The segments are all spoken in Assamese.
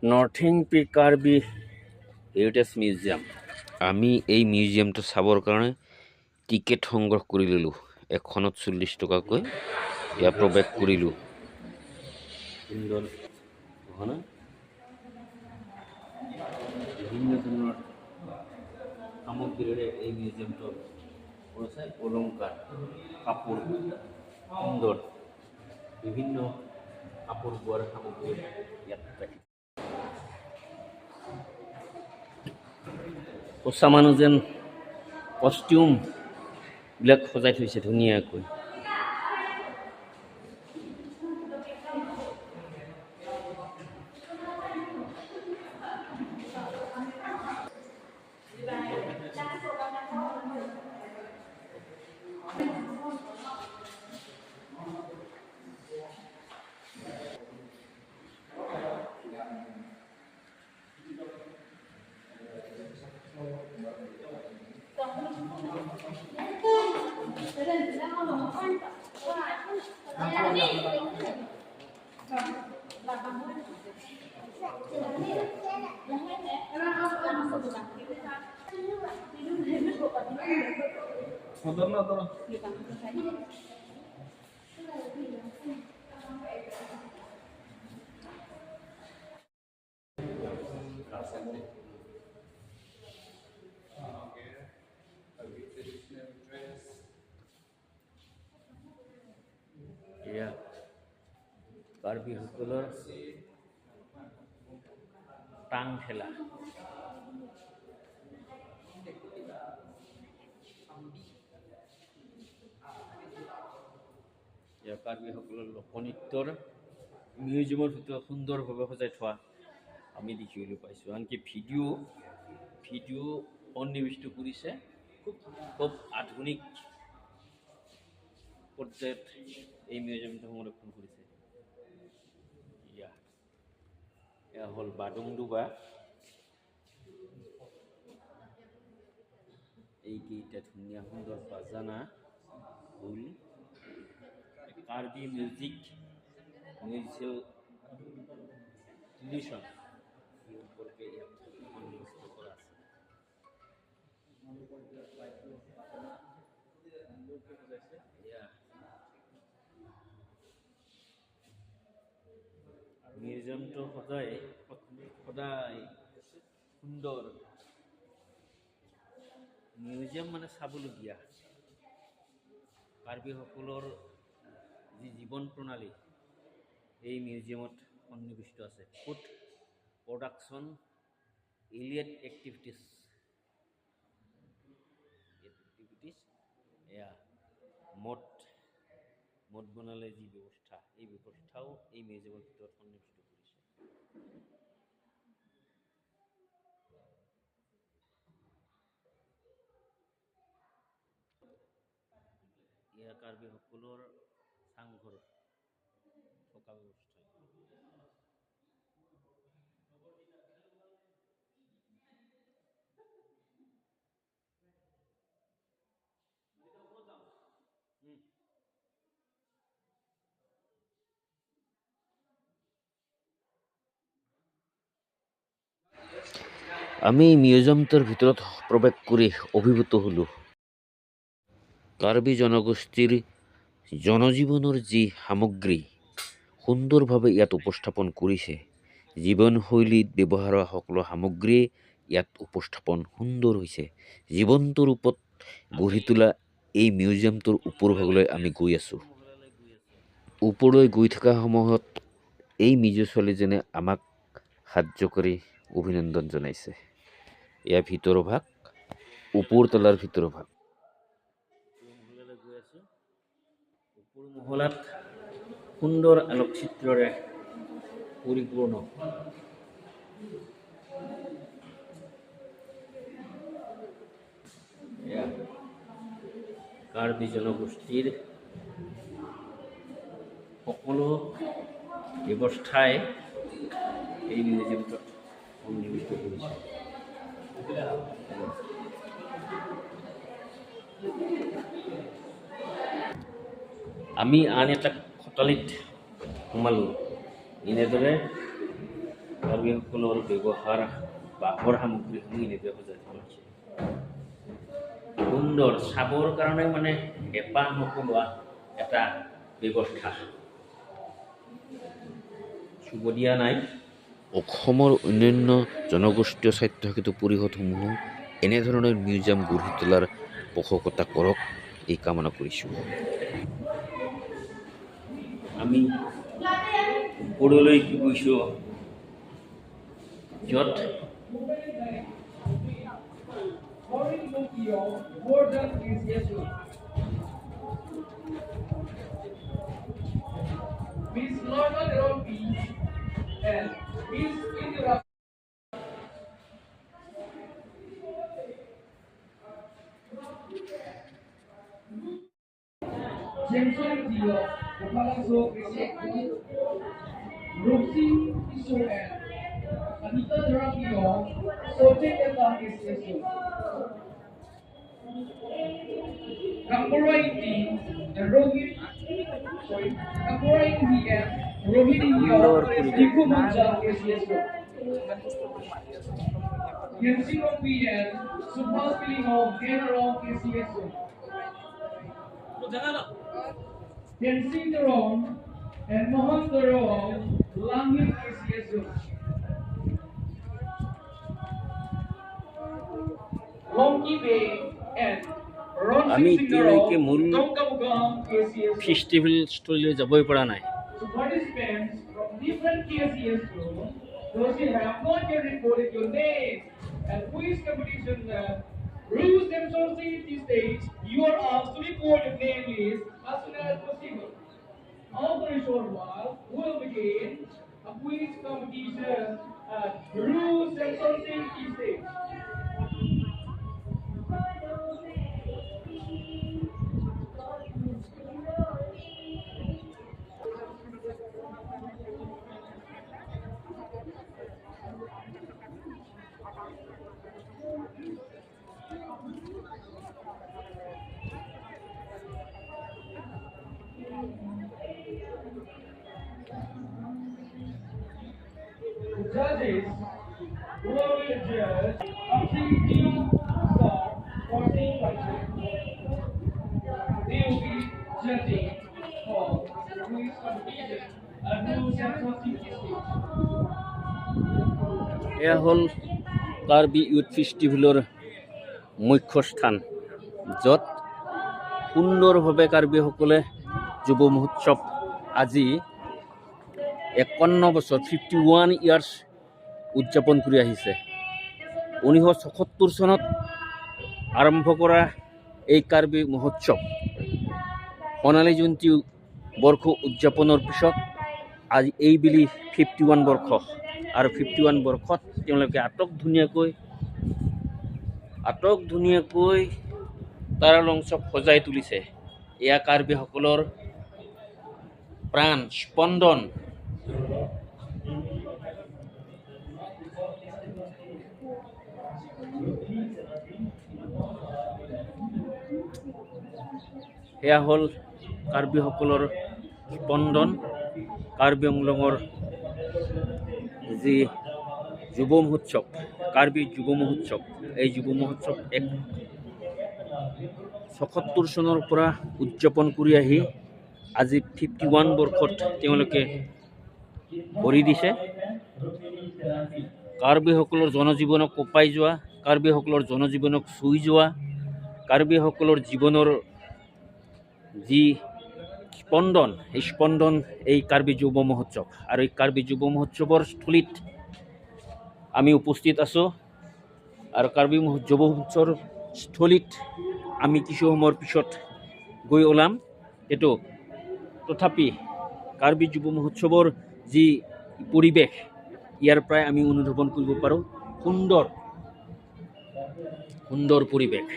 নৰ্থিং পি কাৰ্বি হেৰিটেজ মিউজিয়াম। আমি এই মিউজিয়ামটো চাবৰ কাৰণে টিকেট সংগ্ৰহ কৰি ল'লোঁ। এখনত 40 টকাকৈ ইয়াত প্ৰৱেশ কৰিলোঁ। সুন্দৰ হয় না? বিভিন্ন ধৰণৰ সামগ্ৰীৰে এই মিউজিয়ামটো আছে। অলংকাৰ, কাপোৰ সুন্দৰ বিভিন্ন কাপোৰ বোৱাৰ সামগ্ৰী ইয়াত ৰাখি সঁচা মানুহ যেন কষ্টিউমবিলাক সজাই থৈছে ধুনীয়াকৈ। এয়া কাৰ্বিসকলৰ টাং ঠেলা। এয়া কাৰ্বিসকলৰ লোকনৃত্যৰ মিউজিয়ামৰ ভিতৰত সুন্দৰভাৱে সজাই থোৱা আমি দেখিবলৈ পাইছোঁ। আনকি ভিডিঅ' সন্নিৱিষ্ট কৰিছে খুব আধুনিক পৰ্যায়ত এই মিউজিয়ামটো সংৰক্ষণ কৰিছে। এয়া হ'ল বাদুংডুবা। এইকেইটা ধুনীয়া সুন্দৰ বাজানা ঢোল। কাৰ্বি মিউজিক সম্পৰ্কে ইয়াত সন্নিৱিষ্ট কৰা আছে। মিউজিয়ামটো সদায় সুন্দৰ। মিউজিয়াম মানে চাবলগীয়া। কাৰ্বিসকলৰ যি জীৱন প্ৰণালী এই মিউজিয়ামত সন্নিৱিষ্ট আছে। ফুড প্ৰডাকশ্যন, ইলিয়েট এক্টিভিটিছ, এয়া মদ বনালে যি ব্যৱস্থা, এই ব্যৱস্থাও এই মিউজিয়ামৰ ভিতৰত সন্নিৱিষ্ট কৰিছে। এয়া কাৰ্বিসকলৰ চাংঘৰ থকা ব্যৱস্থা। আমি মিউজিয়ামটোৰ ভিতৰত প্ৰৱেশ কৰি অভিভূত হ'লোঁ। কাৰ্বি জনগোষ্ঠীৰ জনজীৱনৰ যি সামগ্ৰী সুন্দৰভাৱে ইয়াত উপস্থাপন কৰিছে। জীৱনশৈলীত ব্যৱহাৰ হোৱা সকলো সামগ্ৰীয়ে ইয়াত উপস্থাপন সুন্দৰ হৈছে। জীৱন্ত ৰূপত গঢ়ি তোলা এই মিউজিয়ামটোৰ ওপৰ ভাগলৈ আমি গৈ আছোঁ। ওপৰলৈ গৈ থকা সময়ত এই মিজু ছোৱালীজনে আমাক সাহায্য কৰি অভিনন্দন জনাইছে। এয়া ভিতৰৰ ভাগ, ওপৰতলাৰ ভিতৰৰ ভাগ। ওপৰ মহলাত সুন্দৰ আলোকচিত্ৰৰে পৰিপূৰ্ণ। কাৰ্বি জনগোষ্ঠীৰ সকলো ব্যৱস্থাই এই মিউজিয়ামটোত সন্নিৱিষ্ট কৰিছে। আমি আন এটা খটালিত সোমালোঁ। এনেদৰে কাৰ্বিসকলৰ ব্যৱহাৰ বাঁহৰ সামগ্ৰীসমূহ এনেকৈ সজাই থোৱা হৈছে। সুন্দৰ চাবৰ কাৰণে মানে হেঁপাহ নপলোৱা এটা ব্যৱস্থা। চুব দিয়া নাই। অসমৰ অন্যান্য জনগোষ্ঠীয় স্বায়ত্তশাসিত পৰিষদসমূহেও এনেধৰণৰ মিউজিয়াম গঢ়ি তোলাৰ পোষকতা কৰক, এই কামনা কৰিছোঁ। আমি ওপৰলৈ গৈছোঁ, য'ত আমি এতিয়ালৈকে মূল ফেষ্টিভেল স্থলীলৈ যাবই পৰা নাই। Judges who will judge activity for same culture. They will be judging for quiz competition and rules and constituency. এয়া হ'ল কাৰ্বি ইউথ ফেষ্টিভেলৰ মুখ্য স্থান, য'ত সুন্দৰভাৱে কাৰ্বিসকলে যুৱ মহোৎসৱ আজি 51 বছৰ 51 ইয়াৰ্ছ উদযাপন কৰি আহিছে। 1976 চনত আৰম্ভ কৰা এই কাৰ্বি মহোৎসৱ সোণালী জয়ন্তী বৰ্ষ উদযাপনৰ পিছত আজি এইবেলি 51 বৰ্ষ, আৰু 51 বৰ্ষত তেওঁলোকে আটক তাৰা লংচক সজাই তুলিছে। এয়া কাৰ্বিসকলৰ প্ৰাণ স্পন্দন। সেয়া হ'ল কাৰ্বিসকলৰ স্পন্দন। কাৰ্বি আংলঙৰ যি যুৱ মহোৎসৱ, কাৰ্বি যুৱ মহোৎসৱ, এই যুৱ মহোৎসৱ 76 চনৰ পৰা উদযাপন কৰি আহি আজি 51 বৰ্ষত তেওঁলোকে ভৰি দিছে। কাৰ্বিসকলৰ জনজীৱনক কঁপাই যোৱা, কাৰ্বিসকলৰ জনজীৱনক চুই যোৱা, কাৰ্বিসকলৰ জীৱনৰ যি স্পন্দন, এই স্পন্দন এই কাৰ্বি যুৱ মহোৎসৱ। আৰু এই কাৰ্বি যুৱ মহোৎসৱৰ স্থলীত আমি উপস্থিত আছোঁ, আৰু কাৰ্বি যুৱ মহোৎসৱৰ স্থলীত আমি কিছু সময়ৰ পিছত গৈ ওলাম। এইটো তথাপি কাৰ্বি যুৱ মহোৎসৱৰ যি পৰিৱেশ, ইয়াৰ পৰাই আমি অনুধাৱন কৰিব পাৰোঁ সুন্দৰ পৰিৱেশ।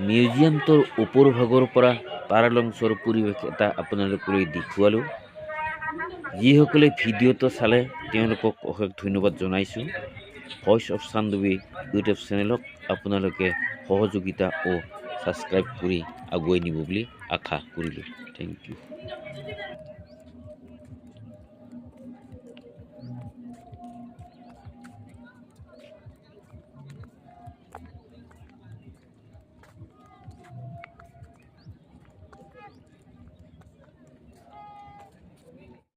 মিউজিয়ামটোৰ ওপৰ ভাগৰ পৰা পাৰালংচৰ পৰিৱেশ এটা আপোনালোকলৈ দেখুৱালোঁ। যিসকলে ভিডিঅ'টো চালে তেওঁলোকক অশেষ ধন্যবাদ জনাইছোঁ। ভইচ অফ চান্দুবি ইউটিউব চেনেলক আপোনালোকে সহযোগিতা ও ছাবস্ক্ৰাইব কৰি আগুৱাই নিব বুলি আশা কৰিলোঁ। Thank U.